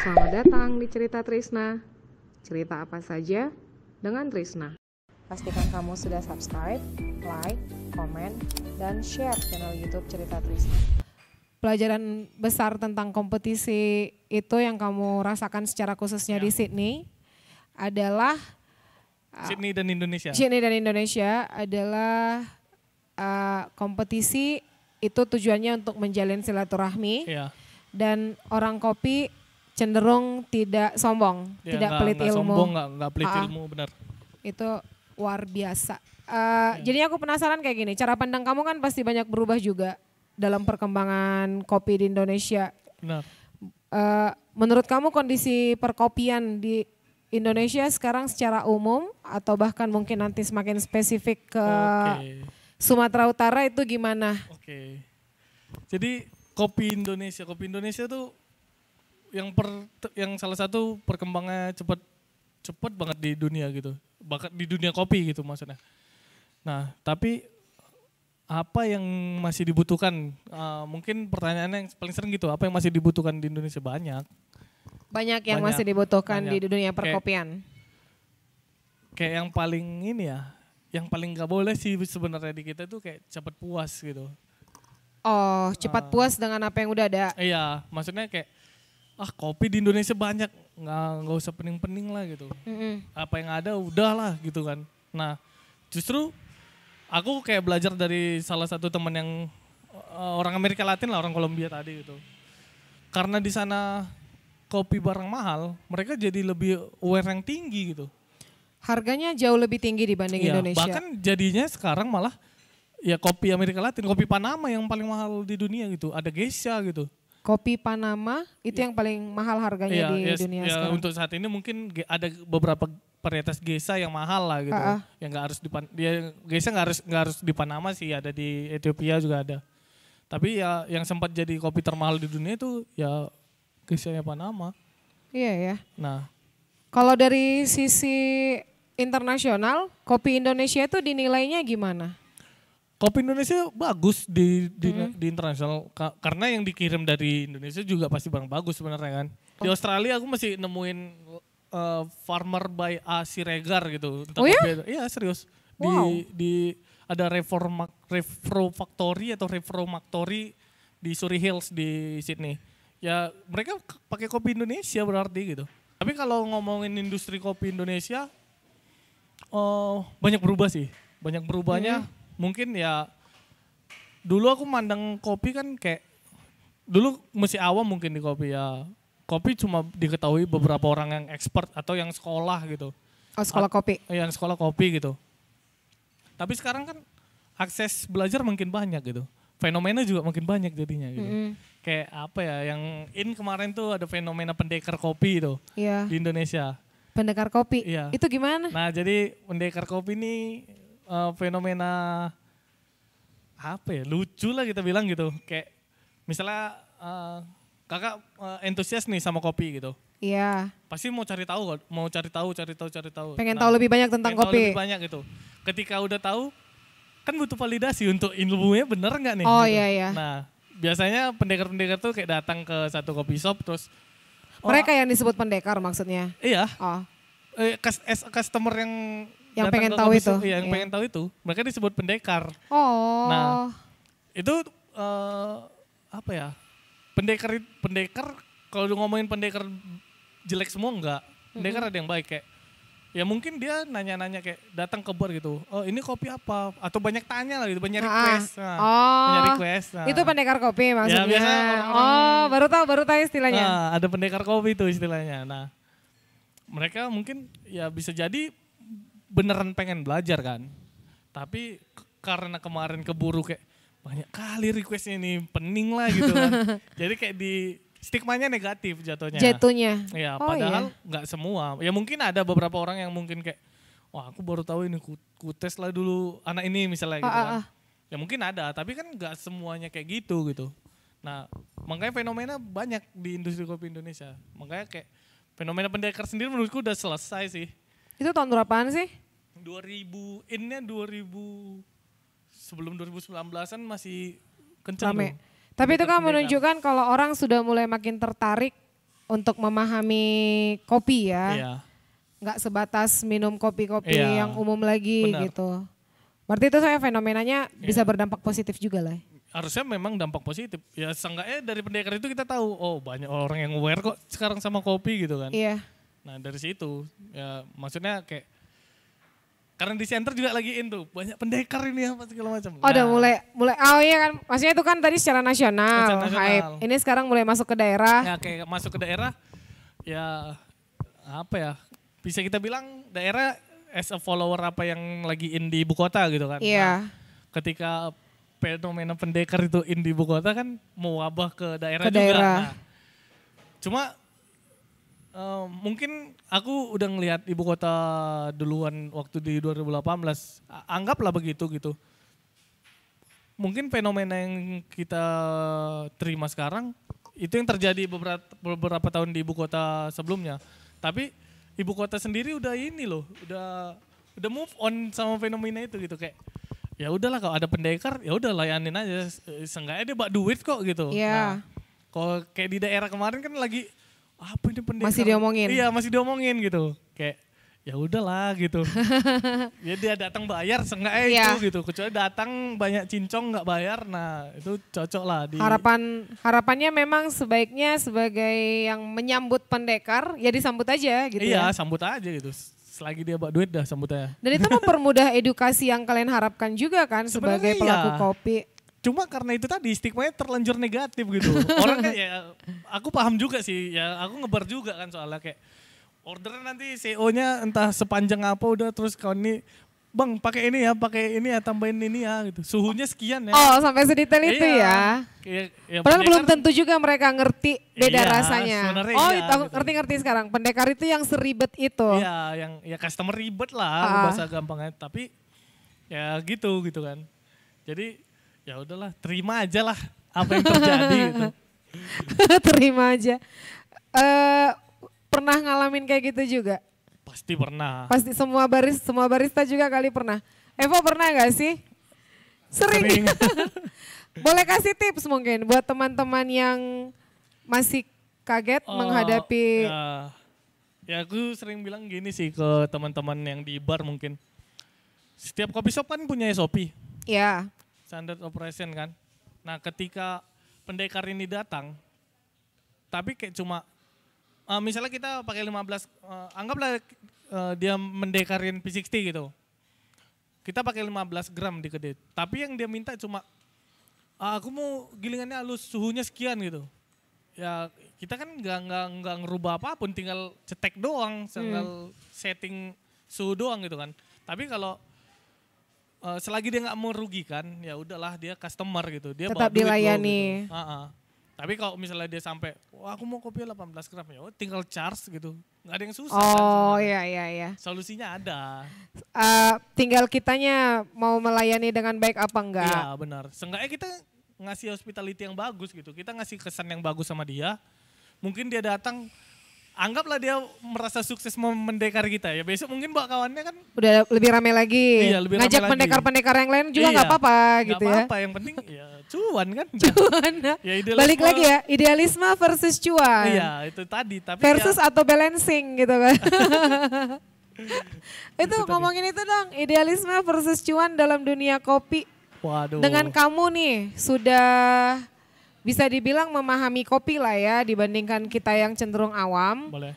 Selamat datang di Cerita Trisna. Cerita apa saja dengan Trisna. Pastikan kamu sudah subscribe, like, komen, dan share channel YouTube Cerita Trisna. Pelajaran besar tentang kompetisi itu yang kamu rasakan secara khususnya di Sydney adalah Sydney dan Indonesia adalah kompetisi itu tujuannya untuk menjalin silaturahmi dan orang kopi cenderung tidak sombong, tidak pelit ilmu. Nggak pelit ilmu, benar. Itu luar biasa. Jadi aku penasaran kayak gini, cara pandang kamu kan pasti banyak berubah juga dalam perkembangan kopi di Indonesia. Benar. Menurut kamu kondisi perkopian di Indonesia sekarang secara umum atau bahkan mungkin nanti semakin spesifik ke Sumatera Utara itu gimana? Jadi kopi Indonesia tuh yang salah satu perkembangannya cepat banget di dunia gitu. Bahkan di dunia kopi gitu maksudnya. Nah, tapi apa yang masih dibutuhkan? Mungkin pertanyaannya yang paling sering gitu, apa yang masih dibutuhkan di Indonesia? Banyak yang masih dibutuhkan di dunia perkopian. Kayak yang paling ini ya, yang paling gak boleh sih sebenarnya di kita tuh kayak cepat puas gitu. Oh, cepat puas dengan apa yang udah ada. Iya, maksudnya kayak kopi di Indonesia banyak, nggak usah pening-pening lah gitu. Apa yang ada udahlah gitu kan. Nah, justru aku kayak belajar dari salah satu teman yang orang Amerika Latin lah, orang Kolombia tadi gitu. Karena di sana kopi barang mahal, mereka jadi lebih aware yang tinggi gitu. Harganya jauh lebih tinggi dibanding Indonesia. Bahkan jadinya sekarang malah ya kopi Amerika Latin, kopi Panama yang paling mahal di dunia gitu. Ada Geisha gitu. Kopi Panama itu yang paling mahal harganya di dunia sekarang. Untuk saat ini mungkin ada beberapa varietas Geisha yang mahal lah gitu. Yang nggak harus Geisha nggak harus di Panama sih, ada di Ethiopia juga ada. Tapi ya yang sempat jadi kopi termahal di dunia itu ya Geisha-nya Panama. Iya ya. Nah, kalau dari sisi internasional, kopi Indonesia itu dinilainya gimana? Kopi Indonesia bagus di internasional karena yang dikirim dari Indonesia juga pasti barang bagus sebenarnya kan. Di Australia aku masih nemuin Farmer by A. Siregar gitu. Iya serius. Di ada Refrofactory di Surrey Hills di Sydney. Ya mereka pakai kopi Indonesia berarti gitu. Tapi kalau ngomongin industri kopi Indonesia banyak berubah sih. Banyak berubahnya. Mungkin ya dulu aku mandang kopi kan kayak dulu masih awam mungkin di kopi ya. Kopi cuma diketahui beberapa orang yang expert atau yang sekolah gitu. Oh, sekolah kopi. Yang sekolah kopi gitu. Tapi sekarang kan akses belajar makin banyak gitu. Fenomena juga makin banyak jadinya gitu. Kayak apa ya yang kemarin tuh ada fenomena pendekar kopi itu di Indonesia. Pendekar kopi? Iya. Itu gimana? Nah jadi pendekar kopi ini fenomena apa ya, lucu lah kita bilang gitu. Kayak misalnya kakak entusias nih sama kopi gitu. Iya. Pasti mau cari tahu. Pengen tahu lebih banyak tentang kopi. Tahu lebih banyak gitu. Ketika udah tahu kan butuh validasi untuk ilmunya bener nggak nih? Oh gitu. iya. Nah biasanya pendekar-pendekar tuh kayak datang ke satu kopi shop terus. Mereka yang disebut pendekar maksudnya? Iya. Oh. Customer yang pengen tahu itu. Iya, yang pengen tahu itu. Mereka disebut pendekar. Oh. Nah, itu apa ya? Pendekar kalau ngomongin pendekar jelek semua enggak. Pendekar ada yang baik kayak ya mungkin dia nanya-nanya kayak datang ke bar gitu. Oh, ini kopi apa? Atau banyak tanya lah gitu, banyak request. Banyak request. Itu pendekar kopi maksudnya. Ya, biasa baru tahu istilahnya. Nah, ada pendekar kopi itu istilahnya. Nah, mereka mungkin ya bisa jadi beneran pengen belajar kan. Tapi karena kemarin keburu kayak banyak kali requestnya ini pening lah gitu kan. Jadi kayak di stigmanya negatif jatuhnya. Ya padahal nggak semua. Ya mungkin ada beberapa orang yang mungkin kayak wah aku baru tahu ini ku tes lah dulu anak ini misalnya gitu kan. Ya mungkin ada tapi kan nggak semuanya kayak gitu. Nah makanya fenomena banyak di industri kopi Indonesia. Makanya kayak fenomena pendekar sendiri menurutku udah selesai sih. Itu tahun berapaan sih? 2000 sebelum 2019an masih kencang. Tapi itu kan menunjukkan kalau orang sudah mulai makin tertarik untuk memahami kopi ya. Iya. Nggak sebatas minum kopi-kopi Iya. yang umum lagi Benar. gitu. Berarti itu saya fenomenanya bisa Iya. berdampak positif juga lah. Harusnya memang dampak positif. Ya seenggaknya dari pendekar itu kita tahu, oh banyak orang yang aware kok sekarang sama kopi gitu kan. Iya. Nah dari situ, ya maksudnya kayak, karena di center juga lagi tuh banyak pendekar ini apa segala macam. Oh udah Nah, mulai, oh iya kan, maksudnya itu kan tadi secara nasional, Secara nasional. hype. Ini sekarang mulai masuk ke daerah. ya kayak masuk ke daerah, ya apa ya, bisa kita bilang daerah as a follower apa yang lagi di ibu kota gitu kan. Iya. Nah, ketika fenomena pendekar itu di ibu kota kan mewabah ke daerah Ke juga. daerah. Nah, cuma mungkin aku udah ngelihat ibu kota duluan waktu di 2018. Anggaplah begitu gitu. Mungkin fenomena yang kita terima sekarang itu yang terjadi beberapa tahun di ibu kota sebelumnya. Tapi ibu kota sendiri udah ini loh, udah move on sama fenomena itu gitu, kayak ya udahlah kalau ada pendekar ya udah layanin aja, seenggaknya dia bak duit kok gitu. Iya. Nah, kalau kayak di daerah kemarin kan lagi apa ini pendekar? Masih diomongin. Iya, masih diomongin gitu. Kayak ya udahlah gitu. Ya dia datang bayar seenggaknya Iya. itu gitu. Kecuali datang banyak cincong nggak bayar, nah itu cocok lah di Harapannya memang sebaiknya sebagai yang menyambut pendekar ya disambut aja gitu iya, ya. sambut aja gitu. Selagi dia bak duit dah sambut aja. Dan itu mempermudah edukasi yang kalian harapkan juga kan sebagai Sebenarnya pelaku iya. kopi. Cuma karena itu tadi stigmanya terlanjur negatif gitu. Orang kan ya, aku paham juga sih, ya aku ngebar juga kan soalnya kayak orderan nanti CEO-nya entah sepanjang apa udah terus kawan ini, bang pakai ini ya, tambahin ini ya gitu. Suhunya sekian ya. Oh sampai sedetail itu Iya. ya. Ya Padahal belum pendekar- tentu juga mereka ngerti beda Iya, rasanya. sebenarnya Oh iya, itu gitu. ngerti-ngerti sekarang. Pendekar itu yang seribet itu. Iya, yang ya customer ribet lah bahasa gampangnya, tapi ya gitu kan. Jadi ya udahlah, terima aja lah apa yang terjadi gitu. Terima aja. Pernah ngalamin kayak gitu juga? Pasti pernah. Pasti semua barista juga kali pernah. Evo pernah gak sih? Sering. Boleh kasih tips mungkin buat teman-teman yang masih kaget menghadapi. Ya aku sering bilang gini sih ke teman-teman yang di bar mungkin. Setiap coffee shop kan punya SOP, Ya, standard operation kan. Nah ketika pendekar ini datang, tapi kayak cuma, misalnya kita pakai 15, anggaplah dia mendekarin P60 gitu. Kita pakai 15 gram di kedai, tapi yang dia minta cuma, aku mau gilingannya halus, suhunya sekian gitu. Ya kita kan nggak ngerubah apapun, tinggal cetek doang, tinggal setting suhu doang gitu kan. Tapi kalau selagi dia nggak merugikan, ya udahlah dia customer gitu. Dia Tetap bawa duit lo dilayani. gitu. Tapi kalau misalnya dia sampai, wah aku mau kopi 18 gram ya, tinggal charge gitu. Nggak ada yang susah kan oh sebenarnya. iya. Solusinya ada. Tinggal kitanya mau melayani dengan baik apa enggak. Iya benar. Seenggaknya kita ngasih hospitality yang bagus gitu. Kita ngasih kesan yang bagus sama dia. Mungkin dia datang, anggaplah dia merasa sukses mendekar kita ya. Besok mungkin bawa kawannya kan. Udah lebih rame lagi. Iya, lebih rame Ngajak lagi. pendekar-pendekar yang lain juga Iya, nggak apa-apa gitu nggak ya. apa-apa, yang penting ya cuan kan. Cuan. Ya, idealisme- Balik lagi ya, idealisme versus cuan. Iya itu tadi. Tapi Versus ya, atau balancing gitu kan. Itu tadi. ngomongin itu dong, idealisme versus cuan dalam dunia kopi. waduh. Dengan kamu nih sudah bisa dibilang memahami kopi lah ya dibandingkan kita yang cenderung awam. Boleh.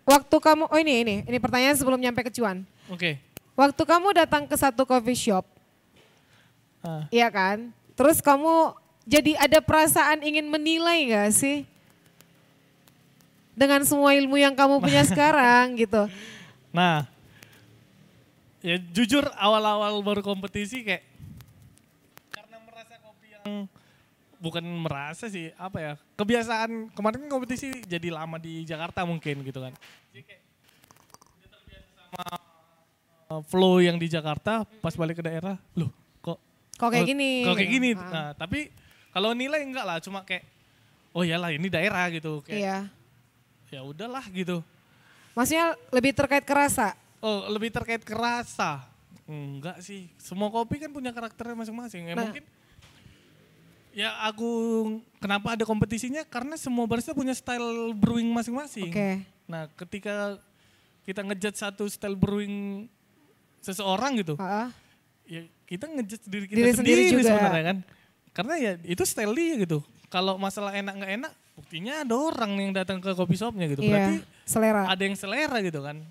Waktu kamu, oh ini pertanyaan sebelum nyampe ke cuan. Oke. Waktu kamu datang ke satu coffee shop, Ah. iya kan? Terus kamu jadi ada perasaan ingin menilai gak sih? Dengan semua ilmu yang kamu punya sekarang gitu. Nah, ya jujur awal-awal baru kompetisi kayak karena merasa kopi yang bukan merasa sih, apa ya, kebiasaan kemarin kan kompetisi jadi lama di Jakarta mungkin gitu kan. Jadi kayak udah terbiasa sama flow yang di Jakarta, pas balik ke daerah, loh Kok kayak gini? Kok kayak gitu. gini. Ah. Nah, tapi kalau nilai enggak lah, cuma kayak oh iyalah ini daerah gitu, kayak Iya. ya udahlah gitu. Maksudnya lebih terkait kerasa. Oh, lebih terkait kerasa. Enggak sih. Semua kopi kan punya karakternya masing-masing. Ya Nah. mungkin Ya aku kenapa ada kompetisinya karena semua barista punya style brewing masing-masing. Oke. Nah ketika kita ngejudge satu style brewing seseorang gitu, ya kita ngejudge diri kita sendiri juga sebenarnya kan. Karena ya itu style dia gitu. Kalau masalah enak nggak enak, buktinya ada orang yang datang ke coffee shopnya gitu. Berarti selera. ada yang selera gitu kan.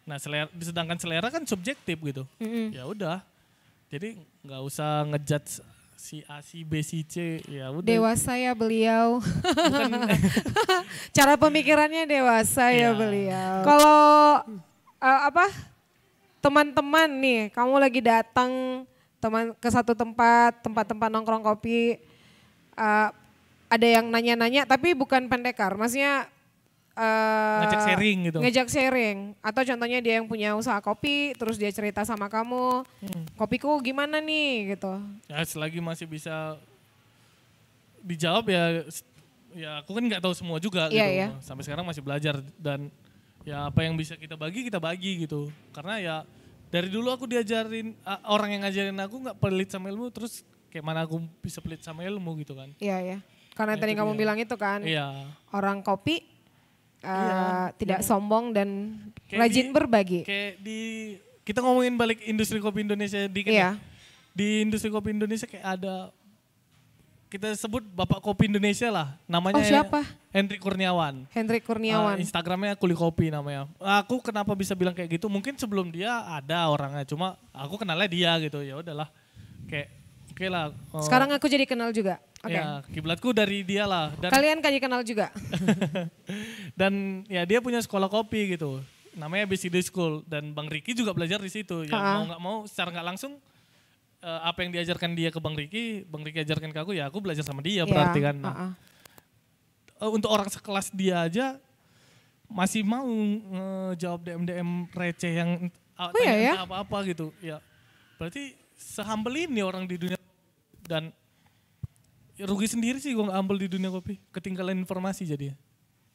Nah sedangkan selera kan subjektif gitu. Ya udah, jadi nggak usah ngejudge si A, si B, si C, ya udah. Dewasa ya beliau. Cara pemikirannya dewasa ya beliau. Kalau teman-teman nih, kamu lagi datang ke satu tempat nongkrong kopi, ada yang nanya-nanya tapi bukan pendekar, maksudnya ngajak sharing gitu. Ngajak sharing. Atau contohnya dia yang punya usaha kopi, terus dia cerita sama kamu, kopiku gimana nih gitu. Ya selagi masih bisa dijawab ya aku kan nggak tahu semua juga gitu. Iya. Sampai sekarang masih belajar dan ya apa yang bisa kita bagi gitu. Karena ya dari dulu aku diajarin, orang yang ngajarin aku nggak pelit sama ilmu, terus kayak mana aku bisa pelit sama ilmu gitu kan. Iya. Karena tadi kamu bilang itu kan, orang kopi tidak sombong dan rajin berbagi. Kayak kita ngomongin balik industri kopi Indonesia dikit ya. Di industri kopi Indonesia kayak ada, kita sebut Bapak Kopi Indonesia lah. Namanya siapa? Hendrik Kurniawan. Hendrik Kurniawan. Instagramnya Kuli Kopi namanya. Aku kenapa bisa bilang kayak gitu? Mungkin sebelum dia ada orangnya, cuma aku kenalnya dia gitu. Ya udahlah, kayak oke lah. Sekarang aku jadi kenal juga. Okay. Ya, kiblatku dari dia lah. Dan kalian kayak kenal juga. Dan ya dia punya sekolah kopi gitu. Namanya BCD School. Dan Bang Riki juga belajar di situ. Ya mau gak mau secara gak langsung apa yang diajarkan dia ke Bang Riki ajarkan ke aku, ya aku belajar sama dia berarti kan. Nah, untuk orang sekelas dia aja masih mau jawab DM receh yang apa-apa gitu. Ya berarti sehumble ini orang di dunia, dan ya rugi sendiri sih gue gak humble di dunia kopi. Ketinggalan informasi jadi.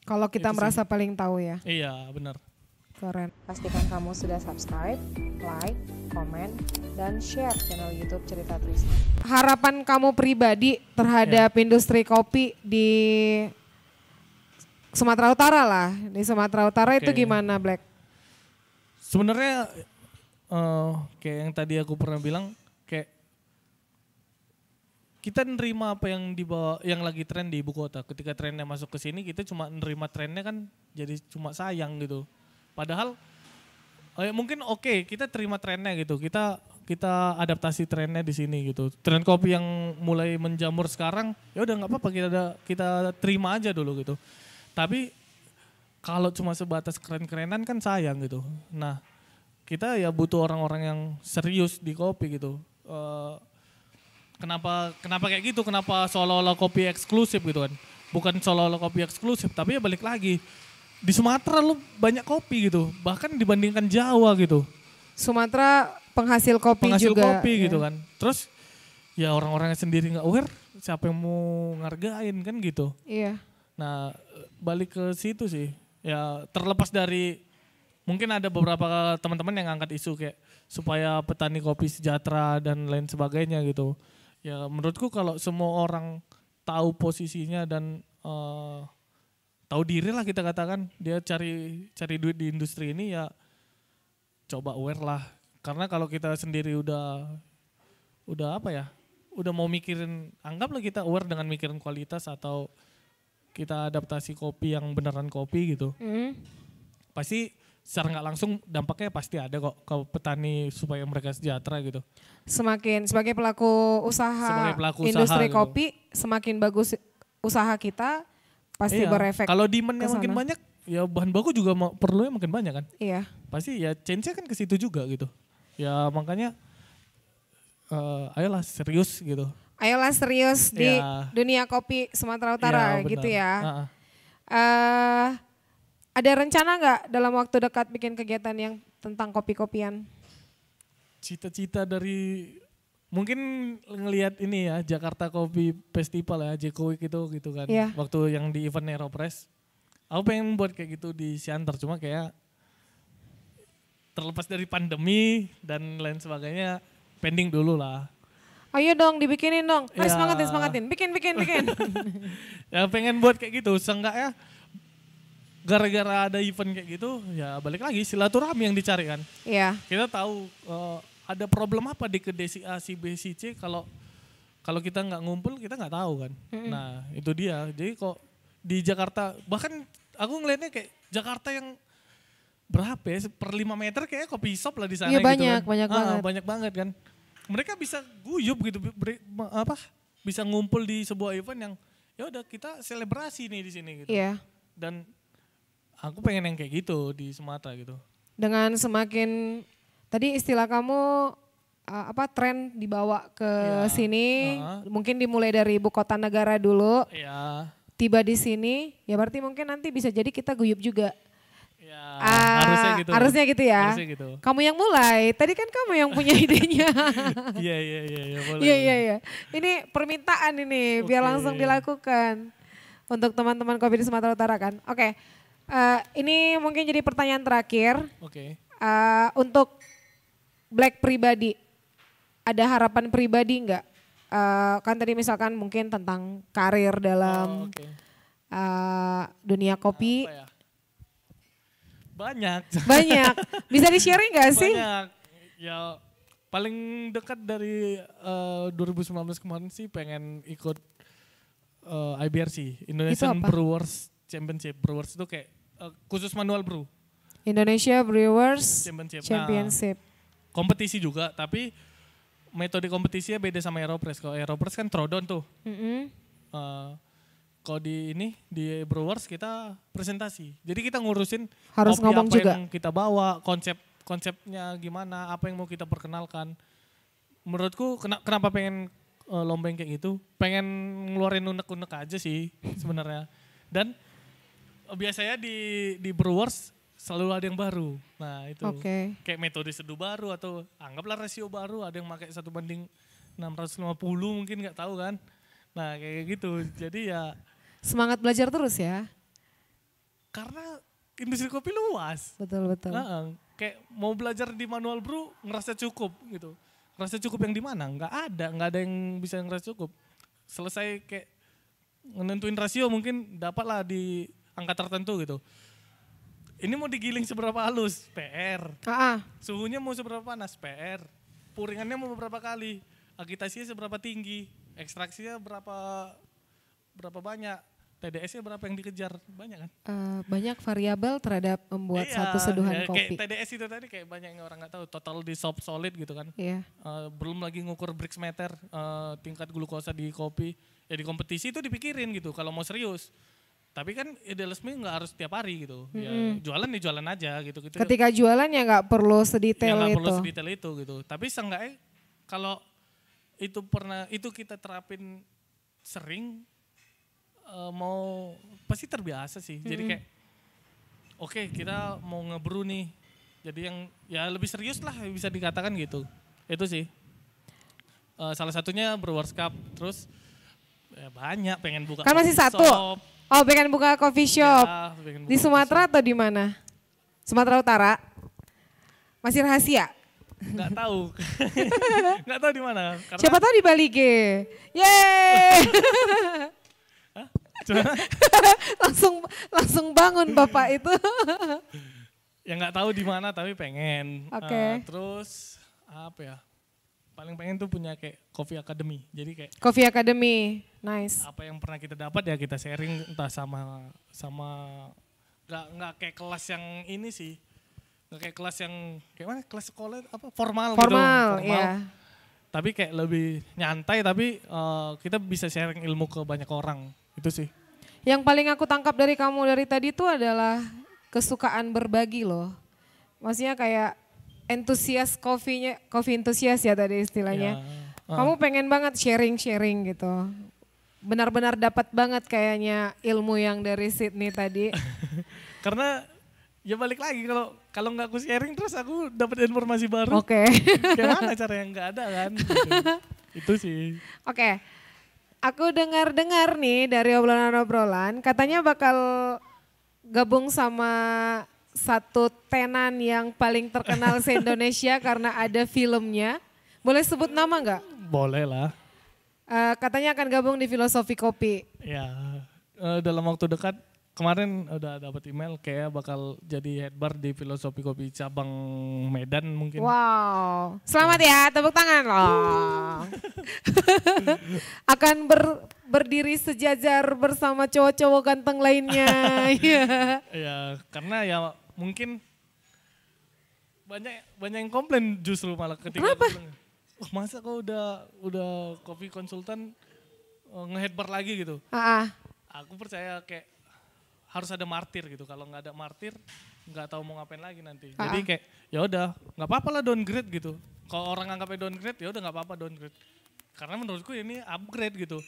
Kalau kita merasa paling tahu ya. Iya benar. Keren. Pastikan kamu sudah subscribe, like, komen, dan share channel YouTube Cerita Trisna. Harapan kamu pribadi terhadap industri kopi di Sumatera Utara lah. Di Sumatera Utara itu gimana, Black? Sebenarnya kayak yang tadi aku pernah bilang, kayak kita nerima apa yang dibawa, yang lagi tren di ibu kota. Ketika trennya masuk ke sini, kita cuma nerima trennya kan, jadi cuma sayang gitu. Padahal mungkin kita terima trennya gitu. Kita adaptasi trennya di sini gitu. Tren kopi yang mulai menjamur sekarang, ya udah nggak apa-apa, kita terima aja dulu gitu. Tapi kalau cuma sebatas keren-kerenan kan sayang gitu. Nah, kita ya butuh orang-orang yang serius di kopi gitu. Kenapa kayak gitu? Kenapa seolah-olah kopi eksklusif gitu kan? Bukan seolah-olah kopi eksklusif, tapi ya balik lagi. Di Sumatera lu banyak kopi gitu, bahkan dibandingkan Jawa gitu. Sumatera penghasil kopi gitu kan. Terus ya orang-orangnya sendiri nggak aware, siapa yang mau ngargain kan gitu. Iya. Nah balik ke situ sih, ya terlepas dari mungkin ada beberapa teman-teman yang angkat isu kayak supaya petani kopi sejahtera dan lain sebagainya gitu. Ya menurutku kalau semua orang tahu posisinya dan tahu diri lah, kita katakan dia cari duit di industri ini, ya coba aware lah. Karena kalau kita sendiri udah mau mikirin, anggaplah kita aware dengan mikirin kualitas atau kita adaptasi kopi yang beneran kopi gitu. Pasti secara nggak langsung dampaknya pasti ada kok ke petani supaya mereka sejahtera gitu. Sebagai pelaku usaha industri gitu. Kopi, semakin bagus usaha kita, pasti berefek. Kalau demand-nya makin banyak, ya bahan baku juga perlunya makin banyak kan. Iya. Pasti ya change-nya kan ke situ juga gitu. Ya makanya ayolah serius gitu. Ayolah serius di dunia kopi Sumatera Utara gitu ya. Ada rencana nggak dalam waktu dekat bikin kegiatan yang tentang kopi-kopian? Cita-cita dari mungkin ngelihat ini ya, Jakarta Kopi Festival ya, JKW gitu kan. Yeah. Waktu yang di event Aeropress. Aku pengen buat kayak gitu di Siantar, cuma kayak terlepas dari pandemi dan lain sebagainya pending dulu lah. Ayo dong dibikinin dong. Ya. Semangatin. Bikin. Ya pengen buat kayak gitu, seenggaknya gara-gara ada event kayak gitu, ya balik lagi silaturahmi yang dicari kan. Iya. Kita tahu ada problem apa di kedai si A, si B, si C, kalau kita nggak ngumpul kita nggak tahu kan. Nah itu dia, jadi kok di Jakarta, bahkan aku ngelihatnya kayak Jakarta yang berapa ya, per 5 meter kayaknya kopi shop lah di sana. Iya gitu banyak, kan. banyak banget. Banyak banget kan. Mereka bisa guyup gitu, bisa ngumpul di sebuah event yang ya udah kita selebrasi nih di sini gitu. Iya. Dan aku pengen yang kayak gitu di Sumatera gitu. Dengan semakin, tadi istilah kamu tren dibawa ke sini, mungkin dimulai dari ibu kota negara dulu. Iya. Tiba di sini, ya berarti mungkin nanti bisa jadi kita guyup juga. Ya, harusnya gitu. Harusnya gitu ya. Harusnya gitu. Kamu yang mulai, tadi kan kamu yang punya idenya. Iya, boleh. Iya. Ini permintaan ini, biar langsung dilakukan. Untuk teman-teman Kopi di Sumatera Utara kan. Oke, ini mungkin jadi pertanyaan terakhir. Oke. Untuk Black pribadi, ada harapan pribadi enggak? Kan tadi misalkan mungkin tentang karir dalam dunia kopi. Apa ya? Banyak. Bisa di-sharing gak sih? Banyak. Ya paling dekat dari 2019 kemarin sih pengen ikut IBRC, Indonesian Brewers Championship. Brewers itu kayak khusus manual brew. Indonesia Brewers Nah, Championship. kompetisi juga, tapi metode kompetisinya beda sama Aeropress. Kalau Aeropress kan throwdown tuh. Kalau di Brewers kita presentasi. Jadi kita ngurusin harus kopi ngomong apa juga yang kita bawa, konsepnya gimana, apa yang mau kita perkenalkan. Menurutku kenapa pengen lomba yang kayak gitu? Pengen ngeluarin unek-unek aja sih sebenarnya. Dan biasanya di Brewers selalu ada yang baru. Nah itu kayak metode seduh baru atau anggaplah rasio baru, ada yang pakai 1:650 mungkin nggak tahu kan. Nah kayak gitu. Jadi ya semangat belajar terus ya. Karena industri kopi luas. Betul. Kayak mau belajar di manual brew ngerasa cukup gitu. Ngerasa cukup yang di mana? Nggak ada yang bisa ngerasa cukup. Selesai kayak nentuin rasio mungkin dapatlah di angka tertentu gitu. Ini mau digiling seberapa halus? PR. Suhunya mau seberapa panas? PR. Puringannya mau berapa kali? Agitasinya seberapa tinggi? Ekstraksinya berapa banyak? TDS-nya berapa yang dikejar? Banyak kan? Banyak variabel terhadap membuat satu seduhan kopi. Kayak TDS itu tadi kayak banyak yang orang nggak tahu. Total di soft solid gitu kan. Iya. Belum lagi ngukur Brix meter, tingkat glukosa di kopi. Ya di kompetisi itu dipikirin gitu kalau mau serius. Tapi kan idealisme nggak harus tiap hari gitu. Ya, jualan aja gitu. Ketika jualan ya nggak perlu sedetail itu. Nggak perlu sedetail itu gitu. Tapi seenggaknya kalau itu kita terapin sering, mau pasti terbiasa sih. Jadi kayak oke, kita mau ngebrew nih. Jadi yang ya lebih serius lah bisa dikatakan gitu. Itu sih. Salah satunya Brewers Cup. Terus ya banyak pengen buka. Kan masih satu. Shop. Oh, pengen buka coffee shop. Ya, di Sumatera atau di mana? Sumatera Utara. Masih rahasia? Nggak tahu. Nggak tahu di mana. Siapa tahu di Bali G. Yeay. langsung bangun Bapak itu. Ya nggak tahu di mana tapi pengen. Oke. Terus apa ya? Paling pengen tuh punya kayak Coffee Academy. Jadi kayak Coffee Academy, nice. Apa yang pernah kita dapat ya kita sharing, entah sama nggak kayak kelas yang ini sih. Nggak kayak kelas yang kayak mana? Kelas sekolah apa? Formal gitu. Formal. Iya. Tapi kayak lebih nyantai tapi kita bisa sharing ilmu ke banyak orang. Itu sih. Yang paling aku tangkap dari kamu dari tadi itu adalah kesukaan berbagi loh. Maksudnya kayak entusias kopi entusias ya tadi istilahnya. Ya. Kamu pengen banget sharing gitu. Benar-benar dapat banget kayaknya ilmu yang dari Sydney tadi. Karena ya balik lagi kalau nggak aku sharing terus aku dapat informasi baru. Oke. Gimana cara yang nggak ada kan? Gitu. Itu sih. Oke. Aku dengar nih dari obrolan-obrolan katanya bakal gabung sama satu tenan yang paling terkenal se-Indonesia karena ada filmnya. Boleh sebut nama nggak? Boleh lah. Katanya akan gabung di Filosofi Kopi. Ya, dalam waktu dekat kemarin udah dapat email kayak bakal jadi head bar di Filosofi Kopi cabang Medan mungkin. Wow, selamat ya, tepuk tangan loh. Akan berdiri sejajar bersama cowok-cowok ganteng lainnya. Ya, karena ya mungkin banyak yang komplain justru malah ketika Kenapa? aku bilang, "Wah, masa kau udah kopi konsultan nge-head bar lagi gitu." Aku percaya kayak harus ada martir gitu. Kalau nggak ada martir, nggak tahu mau ngapain lagi nanti. Jadi kayak ya udah, nggak apa-apa lah downgrade gitu. Kalau orang anggapnya downgrade, ya udah nggak apa-apa downgrade. Karena menurutku ini upgrade gitu.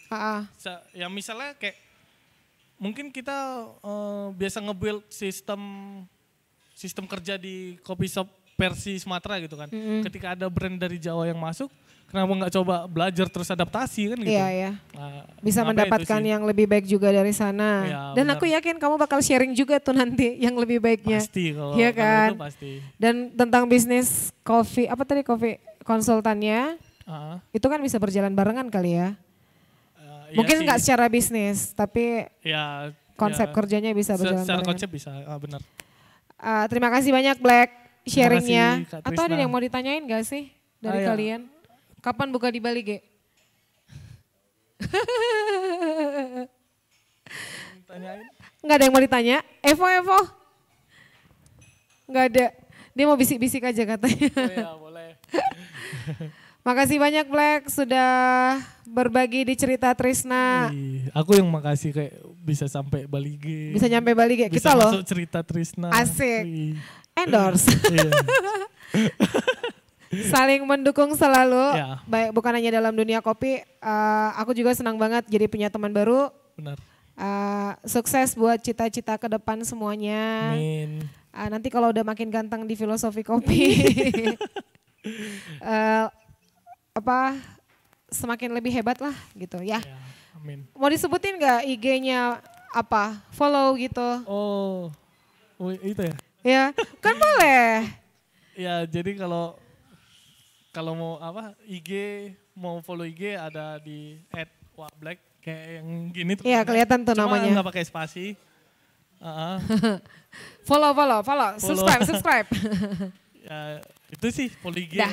Ya misalnya kayak mungkin kita biasa nge-build sistem kerja di coffee shop versi Sumatera gitu kan. Ketika ada brand dari Jawa yang masuk, kenapa nggak coba belajar terus adaptasi kan gitu. Iya. Bisa mendapatkan yang lebih baik juga dari sana. Ya, dan benar. aku yakin kamu bakal sharing juga tuh nanti yang lebih baiknya. Pasti kalau Iya kan? itu pasti. Dan tentang bisnis kopi konsultannya, itu kan bisa berjalan barengan kali ya. Mungkin nggak secara bisnis, tapi konsep kerjanya bisa berjalan secara barengan. konsep bisa, benar. Terima kasih banyak Black sharingnya. Kak Atau ada Trisna. yang mau ditanyain gak sih dari kalian? Kapan buka di Bali, Ge? Tanyain. Nggak ada yang mau ditanya? Evo? Nggak ada. Dia mau bisik-bisik aja katanya. Oh ya, boleh. Makasih banyak Black sudah berbagi di cerita Trisna. Aku yang makasih kayak bisa sampai Bali G. Bisa nyampe Bali, Ge. Bisa Kita loh. masuk cerita Trisna. Asik. Wih. Endorse. Iya. Saling mendukung selalu. Ya. Baik, bukan hanya dalam dunia kopi. Aku juga senang banget jadi punya teman baru. Benar. Sukses buat cita-cita ke depan semuanya. Amin. Nanti kalau udah makin ganteng di Filosofi Kopi, semakin lebih hebat lah gitu ya. Ya, amin. Mau disebutin nggak IG-nya apa? Follow gitu. Oh itu ya? Ya, kan boleh. Ya, jadi kalau mau IG, mau follow IG ada di @wakblack kayak yang gini tuh. Iya, kelihatan tuh Cuma namanya. nggak pakai spasi. Follow, subscribe. Ya, itu sih follow IG. Dah.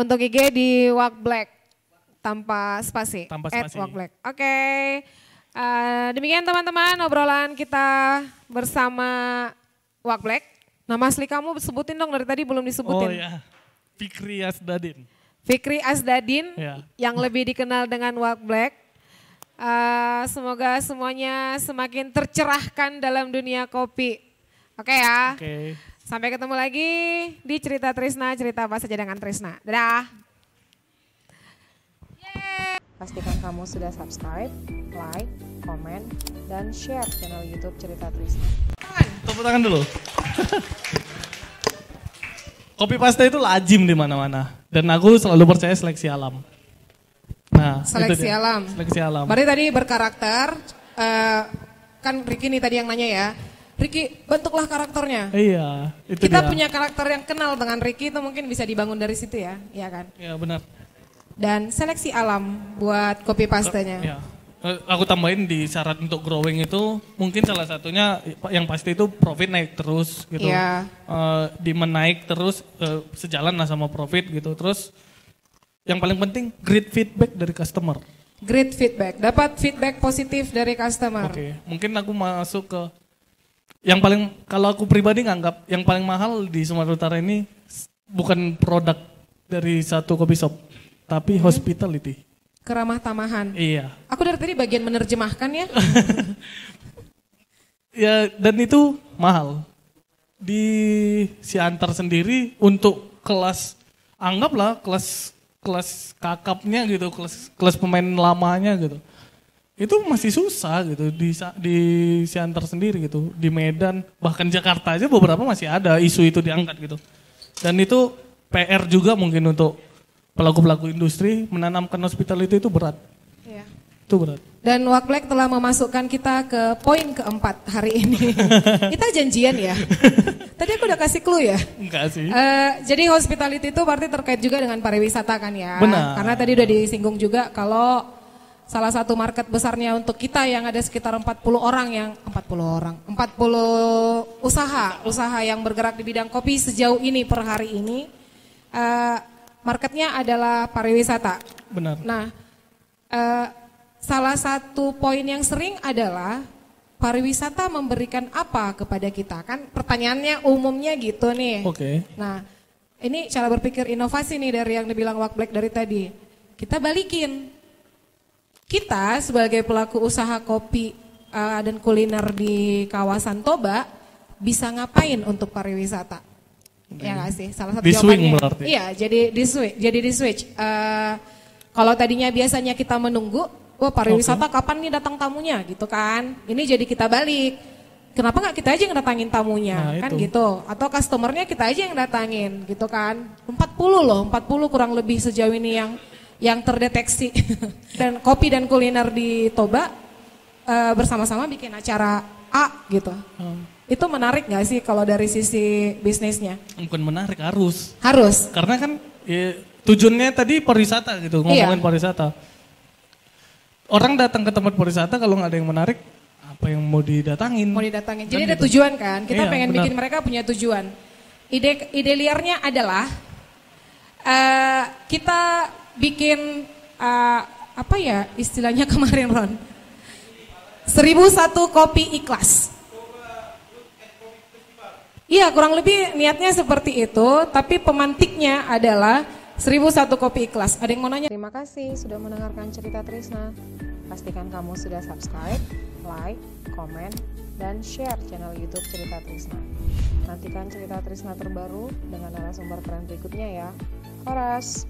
Untuk IG di wakblack tanpa spasi. Tanpa spasi. @wakblack. Oke. Demikian teman-teman obrolan kita bersama Wakblack. Nama asli kamu sebutin dong, dari tadi belum disebutin. Oh ya, Fikri Asdadin. Fikri Asdadin Ya. yang lebih dikenal dengan Wakblack. Semoga semuanya semakin tercerahkan dalam dunia kopi. Oke ya. Oke. Sampai ketemu lagi di Cerita Trisna, cerita apa saja dengan Trisna. Dadah. Pastikan kamu sudah subscribe, like, komen, dan share channel YouTube Cerita Trisna. Tepuk tangan dulu. Kopi pasta itu lazim di mana-mana. Dan aku selalu percaya seleksi alam. Nah, Seleksi itu dia. alam. Seleksi alam. Berarti tadi berkarakter, kan Ricky nih tadi yang nanya ya. Ricky, bentuklah karakternya. Iya, itu Kita dia. punya karakter yang kenal dengan Ricky itu mungkin bisa dibangun dari situ ya, iya kan? Ya, benar. Dan seleksi alam buat kopi pastanya. Ya. Aku tambahin di syarat untuk growing itu mungkin salah satunya yang pasti itu profit naik terus gitu. Iya. Demand naik terus sejalan lah sama profit gitu. Terus yang paling penting great feedback dari customer. Great feedback, dapat feedback positif dari customer. Oke, mungkin aku masuk ke yang paling, kalau aku pribadi nganggap yang paling mahal di Sumatera Utara ini bukan produk dari satu coffee shop, tapi hospitality. Keramah tamahan. Iya. Aku dari tadi bagian menerjemahkan ya. Ya, dan itu mahal. Di Siantar sendiri untuk kelas, anggaplah kelas kakapnya gitu, kelas pemain lamanya gitu. Itu masih susah gitu di Siantar sendiri gitu. Di Medan, bahkan Jakarta aja beberapa masih ada isu itu diangkat gitu. Dan itu PR juga mungkin untuk pelaku-pelaku industri, menanamkan hospitality itu berat. Iya. Itu berat. Dan Wak Black telah memasukkan kita ke poin keempat hari ini. Kita janjian ya. Tadi aku udah kasih clue ya. Enggak sih. Jadi hospitality itu berarti terkait juga dengan pariwisata kan ya. Benar. Karena tadi udah disinggung juga kalau salah satu market besarnya untuk kita yang ada sekitar 40 usaha yang bergerak di bidang kopi sejauh ini per hari ini marketnya adalah pariwisata. Benar. Nah, salah satu poin yang sering adalah pariwisata memberikan apa kepada kita? Kan pertanyaannya umumnya gitu nih. Oke. Nah, ini cara berpikir inovasi nih dari yang dibilang Wak Black dari tadi. Kita balikin. Kita sebagai pelaku usaha kopi dan kuliner di kawasan Toba bisa ngapain untuk pariwisata? Ya nggak sih? Salah satu Di jawabannya. swing berarti. Iya, jadi di switch. Kalau tadinya biasanya kita menunggu, wah pariwisata kapan nih datang tamunya gitu kan. Ini jadi kita balik. Kenapa nggak kita aja yang datangin tamunya kan itu. gitu. Atau customernya kita aja yang datangin gitu kan. 40 kurang lebih sejauh ini yang terdeteksi. Dan kopi dan kuliner di Toba bersama-sama bikin acara A gitu. Itu menarik nggak sih kalau dari sisi bisnisnya? Bukan menarik, harus. Harus. Karena kan ya, tujuannya tadi pariwisata gitu, ngomongin pariwisata. Orang datang ke tempat pariwisata kalau nggak ada yang menarik, apa yang mau didatangin? Mau didatangin. Jadi Kan ada gitu. tujuan kan? Kita Iya, pengen benar. bikin mereka punya tujuan. Ide liarnya adalah kita bikin apa ya istilahnya kemarin Ron? 1001 kopi ikhlas. Iya, kurang lebih niatnya seperti itu, tapi pemantiknya adalah 1001 kopi ikhlas. Ada yang mau nanya? Terima kasih sudah mendengarkan cerita Trisna. Pastikan kamu sudah subscribe, like, komen, dan share channel YouTube Cerita Trisna. Nantikan cerita Trisna terbaru dengan narasumber keren berikutnya ya. Horas.